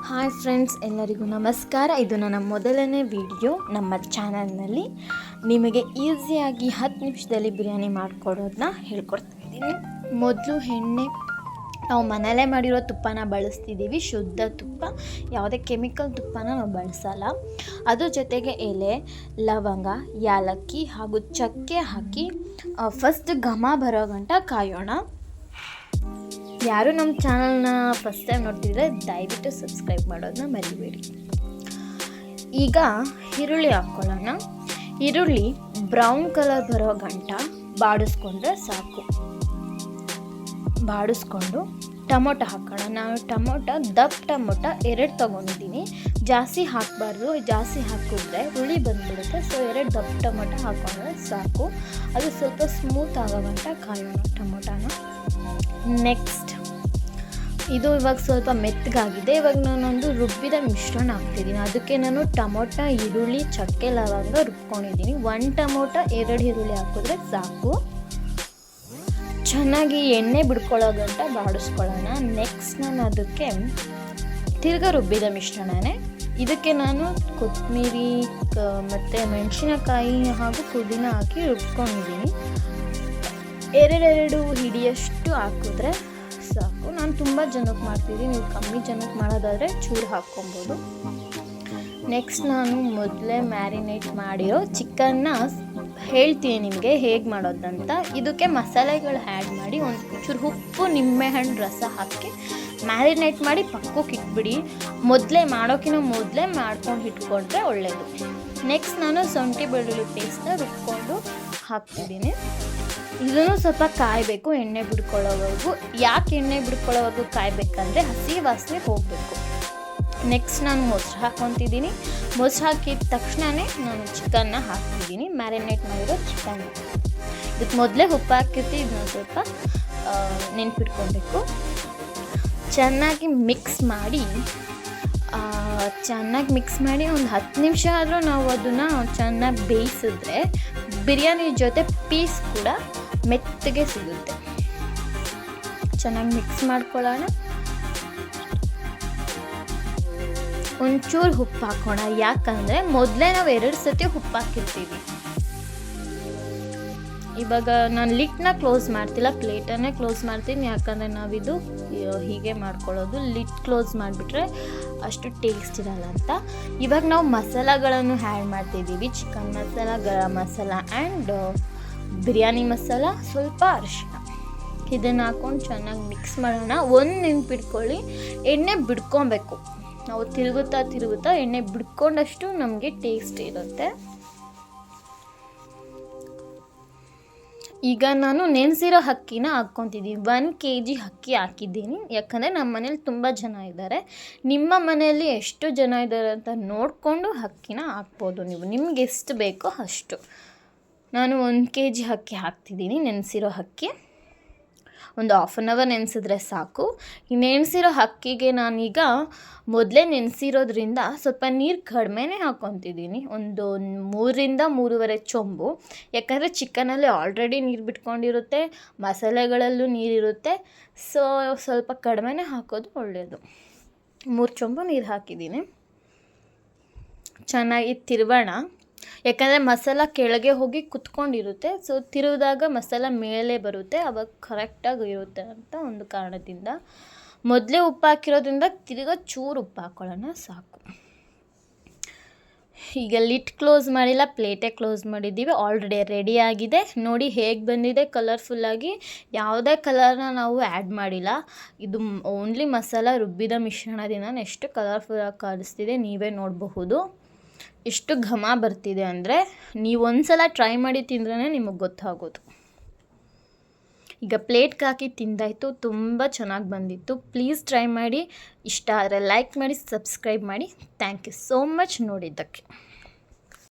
Hi friends, ಎಲ್ಲರಿಗೂ ನಮಸ್ಕಾರ. ಇದು ನನ್ನ ಮೊದಲನೇ ವಿಡಿಯೋ ನಮ್ಮ ಚಾನಲ್ನಲ್ಲಿ. ನಿಮಗೆ ಈಸಿಯಾಗಿ 10 ನಿಮಿಷದಲ್ಲಿ ಬಿರಿಯಾನಿ ಮಾಡಿಕೊಡೋದನ್ನ ಹೇಳ್ಕೊಡ್ತಾ ಇದ್ದೀನಿ. ಮೊದಲು ಎಣ್ಣೆ ನಾವು ಮನೆಯಲ್ಲೇ ಮಾಡಿರೋ ತುಪ್ಪನ ಬಳಸ್ತಿದ್ದೀವಿ, ಶುದ್ಧ ತುಪ್ಪ, ಯಾವುದೇ ಕೆಮಿಕಲ್ ತುಪ್ಪನ ನಾವು ಬಳಸಲ್ಲ. ಅದ್ರ ಜೊತೆಗೆ ಎಲೆ, ಲವಂಗ, ಯಾಲಕ್ಕಿ ಹಾಗೂ ಚಕ್ಕೆ ಹಾಕಿ ಫಸ್ಟ್ ಘಮ ಬರೋ ಗಂಟ ಕಾಯೋಣ. ಯಾರು ನಮ್ಮ ಚಾನಲ್ನ ಫಸ್ಟ್ ಟೈಮ್ ನೋಡ್ತಿದ್ರೆ ದಯವಿಟ್ಟು ಸಬ್ಸ್ಕ್ರೈಬ್ ಮಾಡೋದನ್ನ ಮರಿಬೇಡಿ. ಈಗ ಈರುಳ್ಳಿ ಹಾಕ್ಕೊಳ್ಳೋಣ. ಈರುಳ್ಳಿ ಬ್ರೌನ್ ಕಲರ್ ಬರೋ ಗಂಟ ಬಾಡಿಸ್ಕೊಂಡ್ರೆ ಸಾಕು. ಬಾಡಿಸ್ಕೊಂಡು ಟೊಮೊಟೊ ಹಾಕೋಣ. ನಾನು ದಪ್ಪ ಟೊಮೊಟೊ 2 ತೊಗೊಂಡಿದ್ದೀನಿ. ಜಾಸ್ತಿ ಹಾಕಬಾರ್ದು, ಜಾಸ್ತಿ ಹಾಕಿದ್ರೆ ಹುಳಿ ಬಂದುಬಿಡುತ್ತೆ. ಸೊ 2 ದಪ್ಪ ಟೊಮೊಟೊ ಹಾಕೊಂಡ್ರೆ ಸಾಕು. ಅದು ಸ್ವಲ್ಪ ಸ್ಮೂತ್ ಆಗೋ ಗಂಟ ಕಾಯೋಣ ಟೊಮೊಟೊನ. ನೆಕ್ಸ್ಟ್ ಇದು ಇವಾಗ ಸ್ವಲ್ಪ ಮೆತ್ತಗಾಗಿದೆ. ಇವಾಗ ನಾನೊಂದು ರುಬ್ಬಿದ ಮಿಶ್ರಣ ಹಾಕ್ತಿದ್ದೀನಿ. ಅದಕ್ಕೆ ನಾನು ಟೊಮೊಟೊ, ಈರುಳ್ಳಿ, ಚಕ್ಕೆ, ಲವಂಗ ರುಬ್ಕೊಂಡಿದ್ದೀನಿ. 1 ಟೊಮೊಟೊ 2 ಈರುಳ್ಳಿ ಹಾಕಿದ್ರೆ ಸಾಕು. ಚೆನ್ನಾಗಿ ಎಣ್ಣೆ ಬಿಡ್ಕೊಳ್ಳೋ ಗಂಟ ಬಾಡಿಸ್ಕೊಳ್ಳೋಣ. ನೆಕ್ಸ್ಟ್ ನಾನು ಅದಕ್ಕೆ ತಿರ್ಗಾ ರುಬ್ಬಿದ ಮಿಶ್ರಣನೇ. ಇದಕ್ಕೆ ನಾನು ಕೊತ್ತಂಬರಿ ಮತ್ತು ಮೆಣಸಿನಕಾಯಿ ಹಾಗೂ ಪುದೀನ ಹಾಕಿ ರುಬ್ಕೊಂಡಿದ್ದೀನಿ. 2 ಹಿಡಿಯಷ್ಟು ಹಾಕಿದ್ರೆ ಸಾಕು. ನಾನು ತುಂಬ ಜನಕ್ಕೆ ಮಾಡ್ತಿದ್ದೀನಿ, ನೀವು ಕಮ್ಮಿ ಜನಕ್ಕೆ ಮಾಡೋದಾದರೆ ಚೂರು ಹಾಕ್ಕೊಬೋದು. ನೆಕ್ಸ್ಟ್ ನಾನು ಮೊದಲೇ ಮ್ಯಾರಿನೇಟ್ ಮಾಡಿರೋ ಚಿಕನ್ನ ಹೇಳ್ತೀನಿ ನಿಮಗೆ ಹೇಗೆ ಮಾಡೋದಂತ. ಇದಕ್ಕೆ ಮಸಾಲೆಗಳು ಆ್ಯಡ್ ಮಾಡಿ ಒಂಚೂರು ಉಪ್ಪು, ನಿಂಬೆಹಣ್ಣು ರಸ ಹಾಕಿ ಮ್ಯಾರಿನೇಟ್ ಮಾಡಿ ಪಕ್ಕಕ್ಕೆ ಇಟ್ಬಿಡಿ. ಮಾಡೋಕ್ಕಿಂತ ಮೊದಲೇ ಮಾಡ್ಕೊಂಡು ಇಟ್ಕೊಂಡ್ರೆ ಒಳ್ಳೆಯದು. ನೆಕ್ಸ್ಟ್ ನಾನು ಶುಂಠಿ ಬೆಳ್ಳುಳ್ಳಿ ಪೇಸ್ಟ್ನ ರುಬ್ಕೊಂಡು ಹಾಕ್ತಿದ್ದೀನಿ. ಇದನ್ನು ಸ್ವಲ್ಪ ಕಾಯಬೇಕು ಎಣ್ಣೆ ಬಿಡ್ಕೊಳ್ಳೋವರೆಗೂ. ಯಾಕೆ ಎಣ್ಣೆ ಬಿಡ್ಕೊಳ್ಳೋವರೆಗೂ ಕಾಯಬೇಕಂದ್ರೆ ಹಸಿ ವಾಸನೆ ಹೋಗಬೇಕು. ನೆಕ್ಸ್ಟ್ ನಾನು ಮೊಸರು ಹಾಕ್ಕೊತಿದ್ದೀನಿ. ಮೊಸರು ಹಾಕಿದ ತಕ್ಷಣವೇ ನಾನು ಚಿಕನ್ನ ಹಾಕ್ತಿದ್ದೀನಿ, ಮ್ಯಾರಿನೇಟ್ ಮಾಡಿರೋ ಚಿಕನ್. ಇದಕ್ಕೆ ಮೊದಲೇ ಉಪ್ಪು ಹಾಕಿರ್ತೀವಿ, ಇದನ್ನ ಸ್ವಲ್ಪ ನೆನ್ಪಿಟ್ಕೊಬೇಕು. ಚೆನ್ನಾಗಿ ಮಿಕ್ಸ್ ಮಾಡಿ ಒಂದು 10 ನಿಮಿಷ ಆದರೂ ನಾವು ಅದನ್ನು ಚೆನ್ನಾಗಿ ಬೇಯಿಸಿದ್ರೆ ಬಿರಿಯಾನಿ ಜೊತೆ ಪೀಸ್ ಕೂಡ ಮೆತ್ತಗೆ ಸಿಗುತ್ತೆ. ಚೆನ್ನಾಗಿ ಮಿಕ್ಸ್ ಮಾಡ್ಕೊಳ್ಳೋಣ. ಒಂಚೂರು ಉಪ್ಪು ಹಾಕೋಣ, ಯಾಕಂದರೆ ಮೊದಲೇ ನಾವು 2 ಸತಿ ಉಪ್ಪು ಹಾಕಿರ್ತೀವಿ. ಇವಾಗ ನಾನು ಲಿಡ್ನ ಕ್ಲೋಸ್ ಮಾಡ್ತಿಲ್ಲ, ಪ್ಲೇಟನ್ನೇ ಕ್ಲೋಸ್ ಮಾಡ್ತೀನಿ. ಯಾಕಂದರೆ ನಾವಿದು ಹೀಗೆ ಮಾಡ್ಕೊಳ್ಳೋದು. ಲಿಡ್ ಕ್ಲೋಸ್ ಮಾಡಿಬಿಟ್ರೆ ಅಷ್ಟು ಟೇಸ್ಟ್ ಇರಲ್ಲ ಅಂತ. ಇವಾಗ ನಾವು ಮಸಾಲಗಳನ್ನು ಆ್ಯಡ್ ಮಾಡ್ತಿದ್ದೀವಿ. ಚಿಕನ್ ಮಸಾಲ, ಗರಂ ಮಸಾಲ ಆ್ಯಂಡ್ ಬಿರಿಯಾನಿ ಮಸಾಲ, ಸ್ವಲ್ಪ ಅರಿಶಿಣ. ಇದನ್ನು ಹಾಕ್ಕೊಂಡು ಚೆನ್ನಾಗಿ ಮಿಕ್ಸ್ ಮಾಡೋಣ. ಒಂದು ನೆನ್ಪಿಟ್ಕೊಳ್ಳಿ, ಎಣ್ಣೆ ಬಿಡ್ಕೊಬೇಕು. ನಾವು ತಿರುಗುತ್ತಾ ಎಣ್ಣೆ ಬಿಡ್ಕೊಂಡಷ್ಟು ನಮಗೆ ಟೇಸ್ಟ್ ಇರುತ್ತೆ. ಈಗ ನಾನು ನೆನೆಸಿರೋ ಅಕ್ಕಿನ ಹಾಕ್ಕೊತಿದ್ದೀನಿ. 1 kg ಅಕ್ಕಿ ಹಾಕಿದ್ದೀನಿ, ಯಾಕಂದರೆ ನಮ್ಮ ಮನೇಲಿ ತುಂಬ ಜನ ಇದ್ದಾರೆ. ನಿಮ್ಮ ಮನೆಯಲ್ಲಿ ಎಷ್ಟು ಜನ ಇದ್ದಾರೆ ಅಂತ ನೋಡಿಕೊಂಡು ಅಕ್ಕಿನ ಹಾಕ್ಬೋದು ನೀವು, ನಿಮ್ಗೆ ಎಷ್ಟು ಬೇಕೋ ಅಷ್ಟು. ನಾನು 1 kg ಅಕ್ಕಿ ಹಾಕ್ತಿದ್ದೀನಿ, ನೆನೆಸಿರೋ ಅಕ್ಕಿ. ಒಂದು 1/2 hour ನೆನೆಸಿದ್ರೆ ಸಾಕು. ಈ ನೆನೆಸಿರೋ ಅಕ್ಕಿಗೆ ನಾನೀಗ ಮೊದಲೇ ನೆನೆಸಿರೋದ್ರಿಂದ ಸ್ವಲ್ಪ ನೀರು ಕಡಿಮೆನೇ ಹಾಕ್ಕೊತಿದ್ದೀನಿ. ಒಂದು 3ರಿಂದ 3.5 ಚೊಂಬು. ಯಾಕಂದರೆ ಚಿಕನಲ್ಲಿ ಆಲ್ರೆಡಿ ನೀರು ಬಿಟ್ಕೊಂಡಿರುತ್ತೆ, ಮಸಾಲೆಗಳಲ್ಲೂ ನೀರಿರುತ್ತೆ. ಸೊ ಸ್ವಲ್ಪ ಕಡಿಮೆನೇ ಹಾಕೋದು ಒಳ್ಳೆಯದು. 3 ಚೊಂಬು ನೀರು ಹಾಕಿದ್ದೀನಿ. ಚೆನ್ನಾಗಿ ತಿರುವೋಣ, ಯಾಕಂದರೆ ಮಸಾಲ ಕೆಳಗೆ ಹೋಗಿ ಕುತ್ಕೊಂಡಿರುತ್ತೆ. ಸೊ ತಿರುವಿದಾಗ ಮಸಾಲ ಮೇಲೆ ಬರುತ್ತೆ, ಅವಾಗ ಕರೆಕ್ಟಾಗಿ ಇರುತ್ತೆ ಅಂತ ಒಂದು ಕಾರಣದಿಂದ. ಮೊದಲೇ ಉಪ್ಪು ಹಾಕಿರೋದ್ರಿಂದ ತಿರುಗಾ ಚೂರು ಉಪ್ಪು ಹಾಕ್ಕೊಳ್ಳೋಣ, ಸಾಕು. ಈಗ ಲಿಡ್ ಕ್ಲೋಸ್ ಮಾಡಿಲ್ಲ, ಪ್ಲೇಟೇ ಕ್ಲೋಸ್ ಮಾಡಿದ್ದೀವಿ. ಆಲ್ರೆಡಿ ರೆಡಿ ಆಗಿದೆ. ನೋಡಿ ಹೇಗೆ ಬಂದಿದೆ ಕಲರ್ಫುಲ್ಲಾಗಿ. ಯಾವುದೇ ಕಲರ್ನ ನಾವು ಆ್ಯಡ್ ಮಾಡಿಲ್ಲ. ಇದು ಓನ್ಲಿ ಮಸಾಲ ರುಬ್ಬಿದ ಮಿಶ್ರಣದಿಂದ ಎಷ್ಟು ಕಲರ್ಫುಲ್ಲಾಗಿ ಕಾಣಿಸ್ತಿದೆ ನೀವೇ ನೋಡಬಹುದು. ಎಷ್ಟು ಘಮ ಬರ್ತಿದೆ ಅಂದರೆ ನೀವು ಒಂದ್ಸಲ ಟ್ರೈ ಮಾಡಿ ತಿಂದ್ರೇ ನಿಮಗೆ ಗೊತ್ತಾಗೋದು. ಈಗ ಪ್ಲೇಟ್ಗೆ ಹಾಕಿ ತಿಂದಾಯಿತು, ತುಂಬ ಚೆನ್ನಾಗಿ ಬಂದಿತ್ತು. ಪ್ಲೀಸ್ ಟ್ರೈ ಮಾಡಿ. ಇಷ್ಟ ಆದರೆ ಲೈಕ್ ಮಾಡಿ, ಸಬ್ಸ್ಕ್ರೈಬ್ ಮಾಡಿ. ಥ್ಯಾಂಕ್ ಯು ಸೋ ಮಚ್ ನೋಡಿದ್ದಕ್ಕೆ.